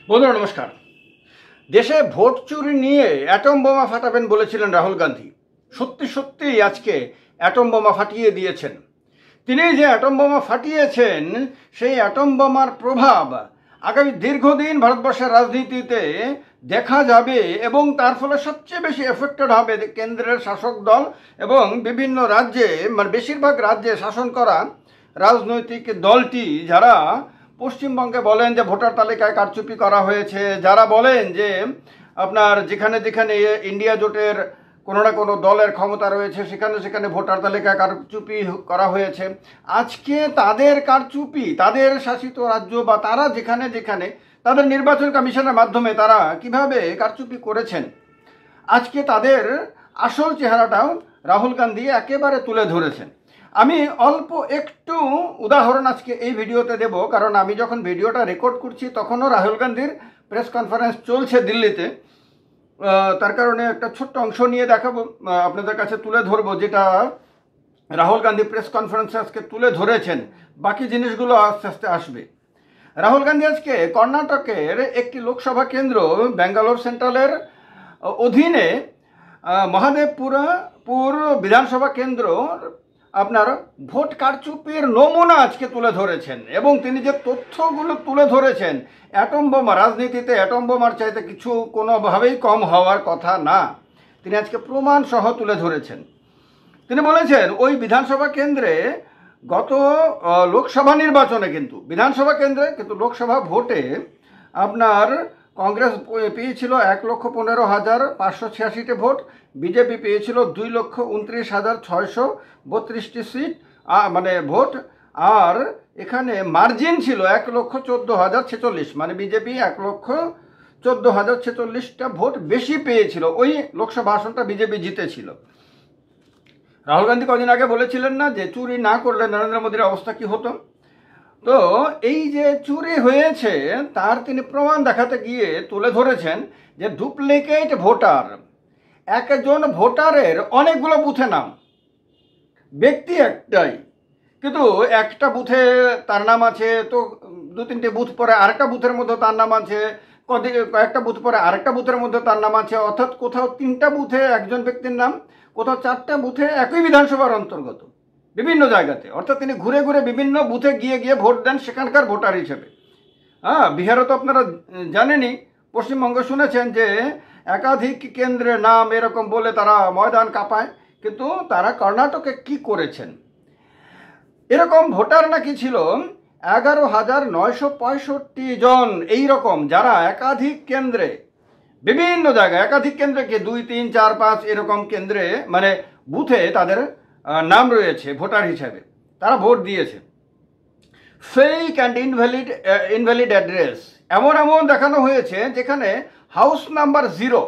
বন্ধুরা নমস্কার। দেশে ভোট চুরি নিয়ে অ্যাটম বোমা ফাটাবেন বলেছিলেন রাহুল গান্ধী। সত্যি সত্যি আজকে অ্যাটম বোমা ফাটিয়ে দিয়েছেন। তিনি যে অ্যাটম বোমা ফাটিয়েছেন সেই অ্যাটম বোমার প্রভাব আগামী দীর্ঘদিন ভারতবর্ষের রাজনীতিতে দেখা যাবে এবং তার ফলে সবচেয়ে বেশি এফেক্টেড হবে কেন্দ্রের শাসক দল এবং বিভিন্ন রাজ্যে, মানে বেশিরভাগ রাজ্যে শাসন করা রাজনৈতিক দলটি, যারা পশ্চিমবঙ্গে বলেন যে ভোটার তালিকায় কারচুপি করা হয়েছে, যারা বলেন যে আপনার যেখানে যেখানে ইন্ডিয়া জোটের কোনো না কোনো দলের ক্ষমতা রয়েছে সেখানে সেখানে ভোটার তালিকায় কারচুপি করা হয়েছে। আজকে তাদের কারচুপি, তাদের শাসিত রাজ্য বা তারা যেখানে যেখানে তাদের নির্বাচন কমিশনের মাধ্যমে তারা কিভাবে কারচুপি করেছেন, আজকে তাদের আসল চেহারাটাও রাহুল গান্ধী একেবারে তুলে ধরেছেন। আমি অল্প একটু উদাহরণ আজকে এই ভিডিওতে দেব, কারণ আমি যখন ভিডিওটা রেকর্ড করছি তখনও রাহুল গান্ধীর প্রেস কনফারেন্স চলছে দিল্লিতে। তার কারণে একটা ছোট্ট অংশ নিয়ে দেখাবো, আপনাদের কাছে তুলে ধরবো যেটা রাহুল গান্ধী প্রেস কনফারেন্সে আজকে তুলে ধরেছেন। বাকি জিনিসগুলো আস্তে আস্তে আসবে। রাহুল গান্ধী আজকে কর্ণাটকের একটি লোকসভা কেন্দ্র, ব্যাঙ্গালোর সেন্ট্রালের অধীনে মহাদেবপুর বিধানসভা কেন্দ্র আপনার ভোট কারচুপির নমুনা আজকে তুলে ধরেছেন। এবং তিনি যে তথ্যগুলো তুলে ধরেছেন, অ্যাটম বোমা, রাজনীতিতে অ্যাটম বোমার চাইতে কিছু কোনোভাবেই কম হওয়ার কথা না, তিনি আজকে প্রমাণ সহ তুলে ধরেছেন। তিনি বলেছেন ওই বিধানসভা কেন্দ্রে গত লোকসভা নির্বাচনে কিন্তু বিধানসভা কেন্দ্রে কিন্তু লোকসভা ভোটে আপনার কংগ্রেস পেয়েছিল 1,15,586টি ভোট, বিজেপি পেয়েছিল 2,29,632টি সিট মানে ভোট, আর এখানে মার্জিন ছিল 1,14,046, মানে বিজেপি 1,14,046টা ভোট বেশি পেয়েছিল। ওই লোকসভা আসনটা বিজেপি জিতেছিল। রাহুল গান্ধী কদিন আগে বলেছিলেন না যে চুরি না করলে নরেন্দ্র মোদীর অবস্থা কি হতো। তো এই যে চুরি হয়েছে তার তিনি প্রমাণ দেখাতে গিয়ে তুলে ধরেছেন যে ডুপ্লিকেট ভোটার, একজন ভোটারের অনেকগুলো বুথে নাম, ব্যক্তি একটাই, কিন্তু একটা বুথে তার নাম আছে, তো 2-3টে বুথ পরে আরেকটা বুথের মধ্যে তার নাম আছে, কয়েকটা বুথ পরে আরেকটা বুথের মধ্যে তার নাম আছে, অর্থাৎ কোথাও 3টা বুথে একজন ব্যক্তির নাম, কোথাও 4টা বুথে একই বিধানসভার অন্তর্গত বিভিন্ন জায়গাতে। অর্থাৎ তিনি ঘুরে ঘুরে বিভিন্ন বুথে গিয়ে গিয়ে ভোট দেন সেখানকার ভোটার হিসেবে। বিহারও তো আপনারা জানেনই, পশ্চিমবঙ্গে শুনেছেন যে একাধিক কেন্দ্রে নাম এরকম বলে তারা ময়দান কাঁপায়, কিন্তু তারা কর্ণাটকে কি করেছেন, এরকম ভোটার নাকি ছিল 11,965 জন, এইরকম যারা একাধিক কেন্দ্রে বিভিন্ন জায়গায়, একাধিক কেন্দ্রে কি 2, 3, 4, 5 এরকম কেন্দ্রে মানে বুথে তাদের নাম রয়েছে ভোটার হিসাবে, তারা ভোট দিয়েছে। ফেক অ্যান্ড ইনভ্যালিড অ্যাড্রেস এমন এমন দেখানো হয়েছে যেখানে হাউস নাম্বার 0,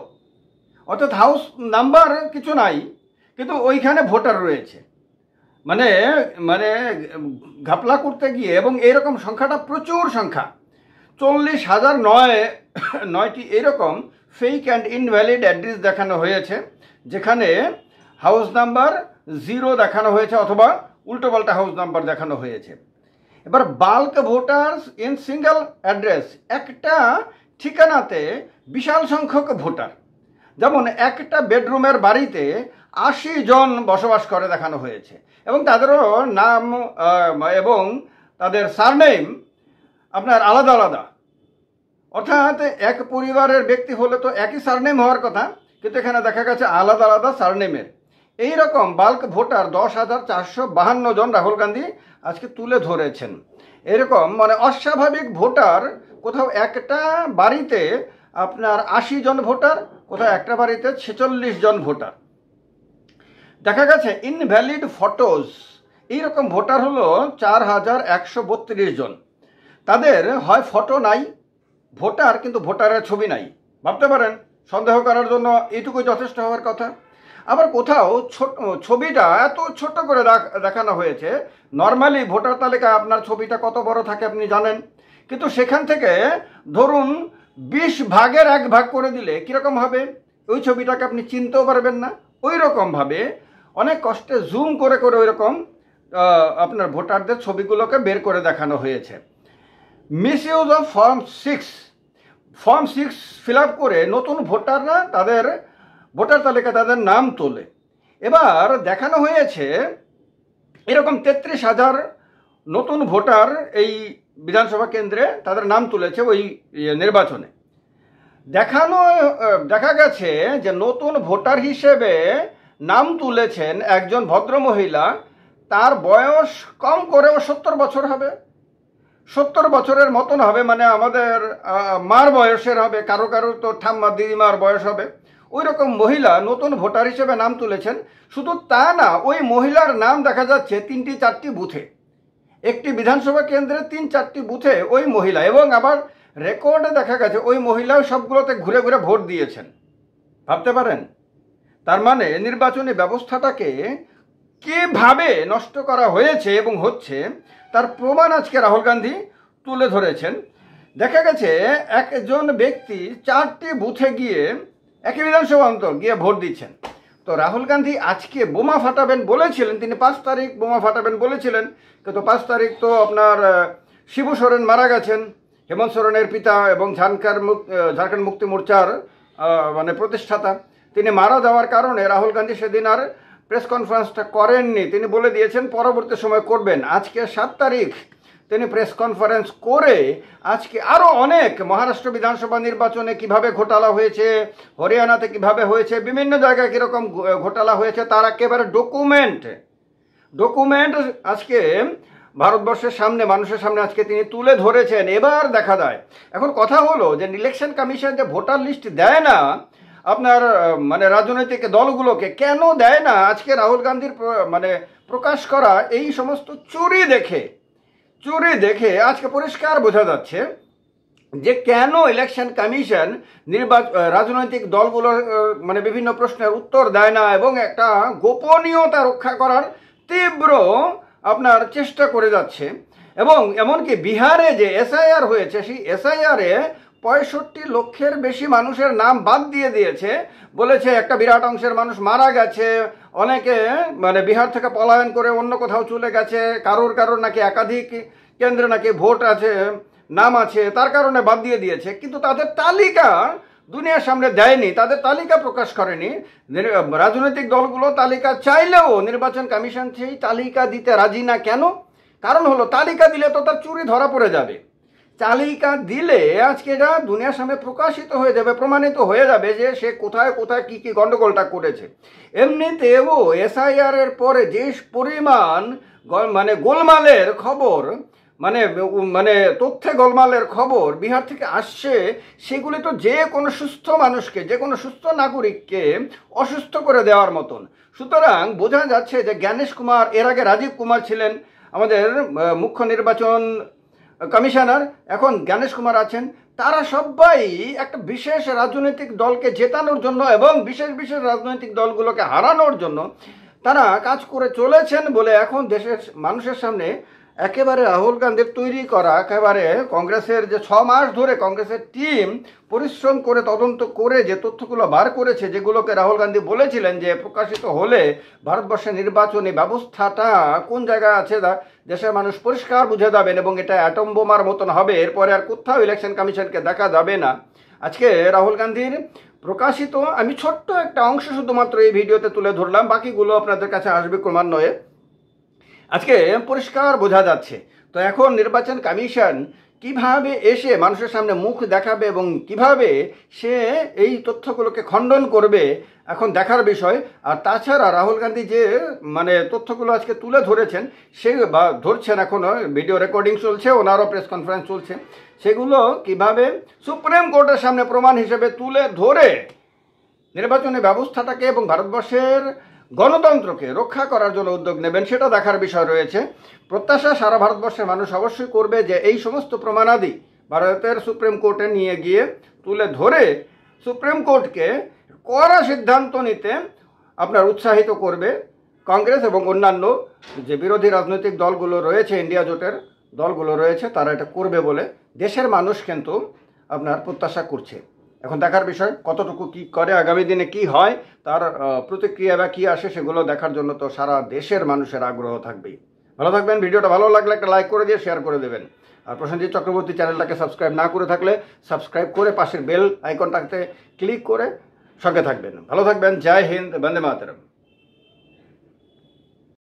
অর্থাৎ হাউস নাম্বার কিছু নাই কিন্তু ওইখানে ভোটার রয়েছে, মানে মানে ঘাপলা করতে গিয়ে। এবং এইরকম সংখ্যাটা প্রচুর সংখ্যা, 40,009টি এরকম ফেক অ্যান্ড ইনভ্যালিড অ্যাড্রেস দেখানো হয়েছে যেখানে হাউস নাম্বার 0 দেখানো হয়েছে অথবা উল্টোপাল্টা হাউস নাম্বার দেখানো হয়েছে। এবার bulk voters in single address, একটা ঠিকানাতে বিশাল সংখ্যক ভোটার, যেমন একটা বেডরুমের বাড়িতে 80 জন বসবাস করে দেখানো হয়েছে এবং তাদেরও নাম এবং তাদের সারনেম আপনার আলাদা আলাদা। অর্থাৎ এক পরিবারের ব্যক্তি হলে তো একই সারনেম হওয়ার কথা, কিন্তু এখানে দেখা গেছে আলাদা আলাদা সারনেমের। এইরকম বাল্ক ভোটার 10,452 জন রাহুল গান্ধী আজকে তুলে ধরেছেন। এরকম মানে অস্বাভাবিক ভোটার, কোথাও একটা বাড়িতে আপনার 80 জন ভোটার, কোথাও একটা বাড়িতে 46 জন ভোটার দেখা গেছে। ইনভ্যালিড ফটোজ, এইরকম ভোটার হলো 4,132 জন। তাদের হয় ফটো নাই, ভোটার কিন্তু ভোটারের ছবি নাই। ভাবতে পারেন, সন্দেহ করার জন্য এইটুকুই যথেষ্ট হওয়ার কথা। আবার কোথাও ছবিটা এত ছোট করে দেখানো হয়েছে, নর্মালি ভোটার তালিকায় আপনার ছবিটা কত বড় থাকে আপনি জানেন, কিন্তু সেখান থেকে ধরুন 20 ভাগের 1 ভাগ করে দিলে কীরকম হবে, ওই ছবিটাকে আপনি চিনতেও পারবেন না। ওই রকমভাবে অনেক কষ্টে জুম করে করে ওই রকম আপনার ভোটারদের ছবিগুলোকে বের করে দেখানো হয়েছে। Misuse of form 6, form 6 fill up করে নতুন ভোটাররা তাদের ভোটার তালিকা তাদের নাম তোলে। এবার দেখানো হয়েছে এরকম 33,000 নতুন ভোটার এই বিধানসভা কেন্দ্রে তাদের নাম তুলেছে ওই নির্বাচনে। দেখা গেছে যে নতুন ভোটার হিসেবে নাম তুলেছেন একজন ভদ্রমহিলা, তার বয়স কম করেও 70 বছর হবে, 70 বছরের মতন হবে, মানে আমাদের মার বয়সের হবে, কারো কারো তো ঠাম্মা দিদিমার বয়স হবে। ওই রকম মহিলা নতুন ভোটার হিসেবে নাম তুলেছেন। শুধু তা না, ওই মহিলার নাম দেখা যাচ্ছে 3-4টি বুথে, একটি বিধানসভা কেন্দ্রে 3-4টি বুথে ওই মহিলা, এবং আবার রেকর্ডে দেখা গেছে ওই মহিলাও সবগুলোতে ঘুরে ঘুরে ভোট দিয়েছেন। ভাবতে পারেন? তার মানে নির্বাচনী ব্যবস্থাটাকে কিভাবে নষ্ট করা হয়েছে এবং হচ্ছে তার প্রমাণ আজকে রাহুল গান্ধী তুলে ধরেছেন। দেখা গেছে একজন ব্যক্তি 4টি বুথে গিয়ে, একই বিধানসভা অন্তর গিয়ে ভোট দিচ্ছেন। তো রাহুল গান্ধী আজকে বোমা ফাটাবেন বলেছিলেন, তিনি 5 তারিখ বোমা ফাটাবেন বলেছিলেন, কিন্তু 5 তারিখ তো আপনার শিবু সোরেন মারা গেছেন, হেমন্ত সোরেনের পিতা এবং ঝাড়খণ্ড মুক্তি মোর্চার মানে প্রতিষ্ঠাতা। তিনি মারা যাওয়ার কারণে রাহুল গান্ধী সেদিন আর প্রেস কনফারেন্সটা করেননি। তিনি বলে দিয়েছেন পরবর্তী সময় করবেন। আজকে 7 তারিখ তিনি প্রেস কনফারেন্স করে আজকে আরও অনেক মহারাষ্ট্র বিধানসভা নির্বাচনে কিভাবে ঘোটালা হয়েছে, হরিয়ানাতে কিভাবে হয়েছে, বিভিন্ন জায়গায় কীরকম ঘোটালা হয়েছে তার একেবারে ডকুমেন্ট আজকে ভারতবর্ষের সামনে, মানুষের সামনে আজকে তিনি তুলে ধরেছেন। এবার দেখা যায়, এখন কথা হলো যে ইলেকশন কমিশন যে ভোটার লিস্ট দেয় না আপনার মানে রাজনৈতিক দলগুলোকে, কেন দেয় না? আজকে রাহুল গান্ধীর মানে প্রকাশ করা এই সমস্ত চুরি দেখে আজকে পরিষ্কার বোঝা যাচ্ছে যে কেন ইলেকশন কমিশন রাজনৈতিক দলগুলোর মানে বিভিন্ন প্রশ্নের উত্তর দেয় না এবং একটা গোপনীয়তা রক্ষা করার তীব্র আপনার চেষ্টা করে যাচ্ছে। এবং এমনকি বিহারে যে এসআইআর হয়েছে, সেই এসআইআরে 65 লক্ষের বেশি মানুষের নাম বাদ দিয়ে দিয়েছে। বলেছে একটা বিরাট অংশের মানুষ মারা গেছে, অনেকে মানে বিহার থেকে পলায়ন করে অন্য কোথাও চলে গেছে, কারোর নাকি একাধিক কেন্দ্রে নাকি ভোট আছে, নাম আছে, তার কারণে বাদ দিয়ে দিয়েছে। কিন্তু তাদের তালিকা দুনিয়ার সামনে দেয়নি, তাদের তালিকা প্রকাশ করেনি। রাজনৈতিক দলগুলো তালিকা চাইলেও নির্বাচন কমিশন সেই তালিকা দিতে রাজি না। কেন? কারণ হলো তালিকা দিলে তো তার চুরি ধরা পড়ে যাবে। তালিকা দিলে আজকে এটা দুনিয়ার সামনে প্রকাশিত হয়ে যাবে, প্রমাণিত হয়ে যাবে যে সে কোথায় কোথায় কী কী গণ্ডগোলটা করেছে। এমনিতেও এসআইআর এর পরে যে পরিমাণ মানে গোলমালের খবর, মানে তথ্যে গোলমালের খবর বিহার থেকে আসছে, সেগুলি তো যে কোনো সুস্থ মানুষকে, যে কোনো সুস্থ নাগরিককে অসুস্থ করে দেওয়ার মতন। সুতরাং বোঝা যাচ্ছে যে জ্ঞানেশ কুমার, এর আগে রাজীব কুমার ছিলেন আমাদের মুখ্য নির্বাচন কমিশনার, এখন জ্ঞানেশ কুমার আছেন, তারা সবাই একটা বিশেষ রাজনৈতিক দলকে জেতানোর জন্য এবং বিশেষ রাজনৈতিক দলগুলোকে হারানোর জন্য তারা কাজ করে চলেছেন বলে এখন দেশের মানুষের সামনে একেবারে রাহুল গান্ধীর তৈরি করা, একেবারে কংগ্রেসের যে 6 মাস ধরে কংগ্রেসের টিম পরিশ্রম করে তদন্ত করে যে তথ্যগুলো বার করেছে, যেগুলোকে রাহুল গান্ধী বলেছিলেন যে প্রকাশিত হলে ভারতবর্ষের নির্বাচনী ব্যবস্থাটা কোন জায়গায় আছে দেশের মানুষ পরিষ্কার বুঝে যাবেন এবং এটা অ্যাটম বোমার মতন হবে, এরপরে আর কোথাও ইলেকশন কমিশনকে দেখা যাবে না। আজকে রাহুল গান্ধীর প্রকাশিত আমি ছোট্ট একটা অংশ শুধুমাত্র এই ভিডিওতে তুলে ধরলাম, বাকিগুলো আপনাদের কাছে আসবে ক্রমান্বয়ে। আজকে পরিষ্কার বোঝা যাচ্ছে। তো এখন নির্বাচন কমিশন কিভাবে এসে মানুষের সামনে মুখ দেখাবে এবং কিভাবে সে এই তথ্যগুলোকে খণ্ডন করবে এখন দেখার বিষয়। আর তাছাড়া রাহুল গান্ধী যে মানে তথ্যগুলো আজকে তুলে ধরেছেন, সে ধরছেন, এখনও ভিডিও রেকর্ডিং চলছে, ওনারও প্রেস কনফারেন্স চলছে, সেগুলো কিভাবে সুপ্রিম কোর্টের সামনে প্রমাণ হিসেবে তুলে ধরে নির্বাচনী ব্যবস্থাটাকে এবং ভারতবর্ষের গণতন্ত্রকে রক্ষা করার জন্য উদ্যোগ নেবেন, সেটা দেখার বিষয় রয়েছে। প্রত্যাশা সারা ভারতবর্ষের মানুষ অবশ্যই করবে যে এই সমস্ত প্রমাণাদি ভারতের সুপ্রিম কোর্টে নিয়ে গিয়ে তুলে ধরে সুপ্রিম কোর্টকে কড়া সিদ্ধান্ত নিতে আপনার উৎসাহিত করবে। কংগ্রেস এবং অন্যান্য যে বিরোধী রাজনৈতিক দলগুলো রয়েছে, ইন্ডিয়া জোটের দলগুলো রয়েছে, তারা এটা করবে বলে দেশের মানুষ কিন্তু আপনার প্রত্যাশা করছে। এখন দেখার বিষয় কতটুকু কি করে, আগামী দিনে কি হয়, তার প্রতিক্রিয়া বা কী আসে সেগুলো দেখার জন্য তো সারা দেশের মানুষের আগ্রহ থাকবেই। ভালো থাকবেন। ভিডিওটা ভালো লাগলে একটা লাইক করে দিয়ে শেয়ার করে দেবেন। আর প্রসেনজিৎ চক্রবর্তী চ্যানেলটাকে সাবস্ক্রাইব না করে থাকলে সাবস্ক্রাইব করে পাশের বেল আইকনটাতে ক্লিক করে সঙ্গে থাকবেন। ভালো থাকবেন। জয় হিন্দ, বন্দে মাতরম।